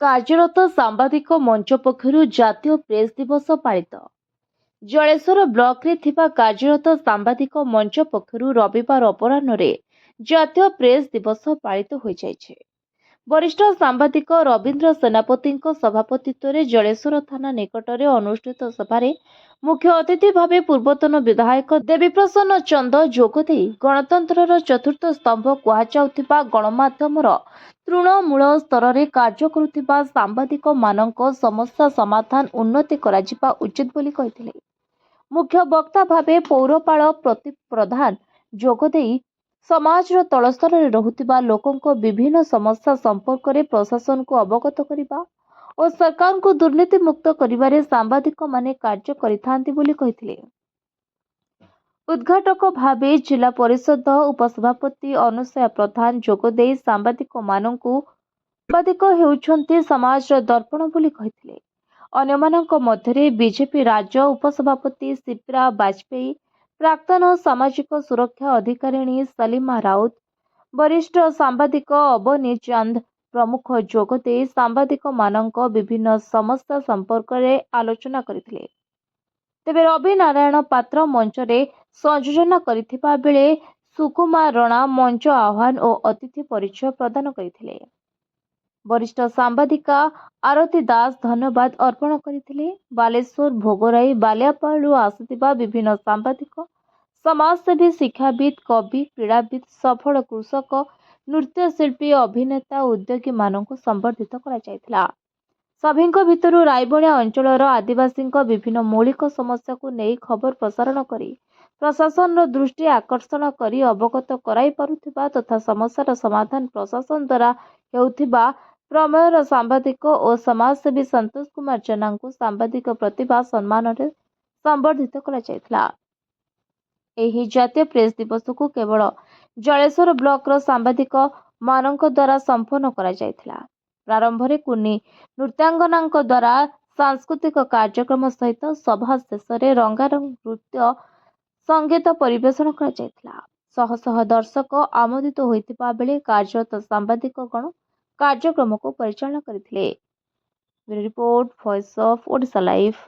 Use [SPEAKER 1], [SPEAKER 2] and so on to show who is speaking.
[SPEAKER 1] କାର୍ଯ୍ୟରତ ସାମ୍ବାଦିକ ମଞ୍ଚ ପକ୍ଷରୁ ଜାତୀୟ ପ୍ରେସ୍ ଦିବସ ପାଳିତ। ଜଳେଶ୍ୱର ବ୍ଲକରେ ଥିବା କାର୍ଯ୍ୟରତ ସାମ୍ବାଦିକ ମଞ୍ଚ ପକ୍ଷରୁ ରବିବାର ଅପରାହ୍ନରେ ଜାତୀୟ ପ୍ରେସ୍ ଦିବସ ପାଳିତ ହୋଇଯାଇଛି। ବରିଷ୍ଠ ସାମ୍ବାଦିକ ରବୀନ୍ଦ୍ର ସେନାପତିଙ୍କ ସଭାପତିତ୍ୱରେ ଜଳେଶ୍ୱର ଥାନା ନିକଟରେ ଅନୁଷ୍ଠିତ ସଭାରେ ମୁଖ୍ୟ ଅତିଥି ଭାବେ ପୂର୍ବତନ ବିଧାୟକ ଦେବୀପ୍ରସନ୍ନ ଚନ୍ଦ ଯୋଗଦେଇ ଗଣତନ୍ତ୍ରର ଚତୁର୍ଥ ସ୍ତମ୍ଭ କୁହାଯାଉଥିବା ଗଣମାଧ୍ୟମର ତୃଣମୂଳ ସ୍ତରରେ କାର୍ଯ୍ୟ କରୁଥିବା ସାମ୍ବାଦିକମାନଙ୍କ ସମସ୍ୟା ସମାଧାନ ଉନ୍ନତି କରାଯିବା ଉଚିତ ବୋଲି କହିଥିଲେ। ମୁଖ୍ୟ ବକ୍ତା ଭାବେ ପୌରପାଳ ପ୍ରଦୀପ ପ୍ରଧାନ ଯୋଗଦେଇ ସମାଜର ତଳସ୍ତରରେ ରହୁଥିବା ଲୋକଙ୍କ ବିଭିନ୍ନ ସମସ୍ୟା ସମ୍ପର୍କରେ ପ୍ରଶାସନକୁ ଅବଗତ କରିବା ଓ ସରକାରଙ୍କୁ ଦୁର୍ନୀତି ମୁକ୍ତ କରିବାରେ ସାମ୍ବାଦିକମାନେ କାର୍ଯ୍ୟ କରିଥାନ୍ତି ବୋଲି କହିଥିଲେ। ଉଦ୍ଘାଟକ ଭାବେ ଜିଲ୍ଲା ପରିଷଦ ଉପସଭାପତି ଅନୁସୟା ପ୍ରଧାନ ଯୋଗଦେଇ ସାମ୍ବାଦିକ ହେଉଛନ୍ତି ସମାଜର ଦର୍ପଣ ବୋଲି କହିଥିଲେ। ଅନ୍ୟମାନଙ୍କ ମଧ୍ୟରେ ବିଜେପି ରାଜ୍ୟ ଉପସଭାପତି ଶିପ୍ରା ବାଜପେୟୀ, ପ୍ରାକ୍ତନ ସାମାଜିକ ସୁରକ୍ଷା ଅଧିକାରିଣୀ ସଲିମା ରାଉତ, ବରିଷ୍ଠ ସାମ୍ବାଦିକ ଅବନୀ ଚାନ୍ଦ ପ୍ରମୁଖ ଯୋଗଦେଇ ସାମ୍ବାଦିକମାନଙ୍କ ବିଭିନ୍ନ ସମସ୍ୟା ସମ୍ପର୍କରେ ଆଲୋଚନା କରିଥିଲେ। ତେବେ ରବି ନାରାୟଣ ପାତ୍ର ମଞ୍ଚରେ ସଂଯୋଜନା କରିଥିବା ବେଳେ ସୁକୁମାର ରଣା ମଞ୍ଚ ଆହ୍ୱାନ ଓ ଅତିଥି ପରିଚୟ ପ୍ରଦାନ କରିଥିଲେ। ବରିଷ୍ଠ ସାମ୍ବାଦିକା ଆରତୀ ଦାସ ଧନ୍ୟବାଦ ଅର୍ପଣ କରିଥିଲେ। ବାଲେଶ୍ୱର, ଭୋଗରାଇ, ବାଲିଆପାଳରୁ ଆସିଥିବା ବିଭିନ୍ନ ସାମ୍ବାଦିକ, ସମାଜସେବୀ, ଶିକ୍ଷାବିତ୍, କବି, କ୍ରୀଡ଼ାବିତ୍, ସଫଳ କୃଷକ, ନୃତ୍ୟଶିଳ୍ପୀ, ଅଭିନେତା, ଉଦ୍ୟୋଗୀମାନଙ୍କୁ ସମ୍ବର୍ଦ୍ଧିତ କରାଯାଇଥିଲା। ସଭିଙ୍କ ଭିତରୁ ରାଇବଣିଆ ଅଞ୍ଚଳର ଆଦିବାସୀଙ୍କ ବିଭିନ୍ନ ମୌଳିକ ସମସ୍ୟାକୁ ନେଇ ଖବର ପ୍ରସାରଣ କରି ପ୍ରଶାସନର ଦୃଷ୍ଟି ଆକର୍ଷଣ କରି ଅବଗତ କରାଇ ପାରୁଥିବା ତଥା ସମସ୍ୟାର ସମାଧାନ ପ୍ରଶାସନ ଦ୍ୱାରା ହେଉଥିବା ପ୍ରମେୟର ସାମ୍ବାଦିକ ଓ ସମାଜସେବୀ ସନ୍ତୋଷ କୁମାର ଜେନାଙ୍କୁ ସାମ୍ବାଦିକ ପ୍ରତିଭା ସମ୍ମାନରେ ସମ୍ବର୍ଦ୍ଧିତ କରାଯାଇଥିଲା। ଏହି ଜାତୀୟ ପ୍ରେସ୍ ଦିବସକୁ କେବଳ ଜଳେଶ୍ୱର ବ୍ଲକର ସାମ୍ବାଦିକ ମାନଙ୍କ ଦ୍ୱାରା ସମ୍ପନ୍ନ କରାଯାଇଥିଲା। ପ୍ରାରମ୍ଭରେ କୁନି ନୃତ୍ୟାଙ୍ଗନାଙ୍କ ଦ୍ୱାରା ସାଂସ୍କୃତିକ କାର୍ଯ୍ୟକ୍ରମ ସହିତ ସଭା ଶେଷରେ ରଙ୍ଗାରଙ୍ଗ ନୃତ୍ୟ ସଙ୍ଗୀତ ପରିବେଷଣ କରାଯାଇଥିଲା। ଶହ ଶହ ଦର୍ଶକ ଆମୋଦିତ ହୋଇଥିବା ବେଳେ କାର୍ଯ୍ୟରତ ସାମ୍ବାଦିକଗଣ କାର୍ଯ୍ୟକ୍ରମକୁ ପରିଚାଳନା କରିଥିଲେ। Bureau report, voice of Odisha live.